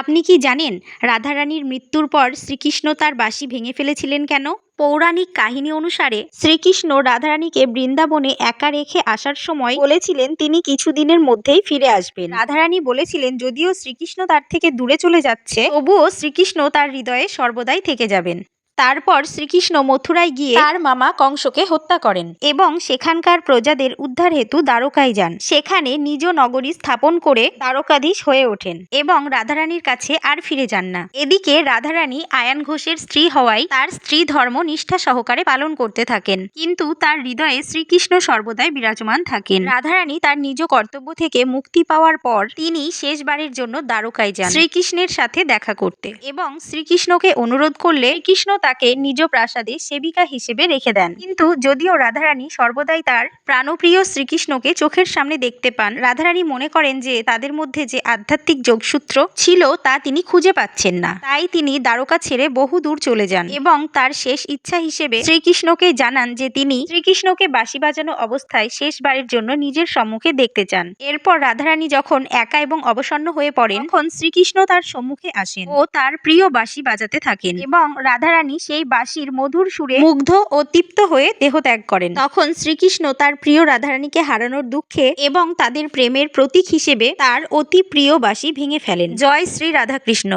আপনি কি জানেন রাধারানীর মৃত্যুর পর শ্রীকৃষ্ণ তার বাঁশি ভেঙে ফেলেছিলেন কেন? পৌরাণিক কাহিনী অনুসারে শ্রীকৃষ্ণ রাধারানীকে বৃন্দাবনে একা রেখে আসার সময় বলেছিলেন তিনি কিছুদিনের মধ্যেই ফিরে আসবেন। রাধারানী বলেছিলেন যদিও শ্রীকৃষ্ণ তার থেকে দূরে চলে যাচ্ছে, তবুও শ্রীকৃষ্ণ তার হৃদয়ে সর্বদাই থেকে যাবেন। তারপর শ্রীকৃষ্ণ মথুরায় গিয়ে তার মামা কংসকে হত্যা করেন এবং সেখানকার প্রজাদের উদ্ধার হেতু দ্বারকায় যান। সেখানে নিজ নগরী স্থাপন করে দ্বারকাধীশ হয়ে ওঠেন এবং রাধারানীর কাছে আর ফিরে যান না। এদিকে রাধারানী আয়ান ঘোষের স্ত্রী হওয়ায় তার স্ত্রী ধর্ম নিষ্ঠা সহকারে পালন করতে থাকেন, কিন্তু তার হৃদয়ে শ্রীকৃষ্ণ সর্বদাই বিরাজমান থাকেন। রাধারানী তার নিজ কর্তব্য থেকে মুক্তি পাওয়ার পর তিনি শেষবারের জন্য দ্বারকায় যান শ্রীকৃষ্ণের সাথে দেখা করতে এবং শ্রীকৃষ্ণকে অনুরোধ করলে কৃষ্ণ তাকে নিজ প্রাসাদে সেবিকা হিসেবে রেখে দেন। কিন্তু যদিও রাধারানী সর্বদাই তার প্রাণপ্রিয় শ্রীকৃষ্ণকে চোখের সামনে দেখতে পান, রাধারানী মনে করেন যে তাদের মধ্যে যে আধ্যাত্মিক যোগসূত্র ছিল তা তিনি খুঁজে পাচ্ছেন না। তাই তিনি দ্বারকা ছেড়ে বহু দূর চলে যান এবং তার শেষ ইচ্ছা হিসেবে শ্রীকৃষ্ণকে জানান যে তিনি শ্রীকৃষ্ণকে বাঁশি বাজানো অবস্থায় শেষবারের জন্য নিজের সম্মুখে দেখতে চান। এরপর রাধারানী যখন একা এবং অবসন্ন হয়ে পড়েন, তখন শ্রীকৃষ্ণ তার সম্মুখে আসেন ও তার প্রিয় বাঁশি বাজাতে থাকেন এবং রাধারানী সেই বাঁশির মধুর সুরে মুগ্ধ ও তৃপ্ত হয়ে দেহত্যাগ করেন। তখন শ্রীকৃষ্ণ তার প্রিয় রাধারানীকে হারানোর দুঃখে এবং তাদের প্রেমের প্রতীক হিসেবে তার অতি প্রিয় বাঁশি ভেঙে ফেলেন। জয় শ্রী রাধাকৃষ্ণ।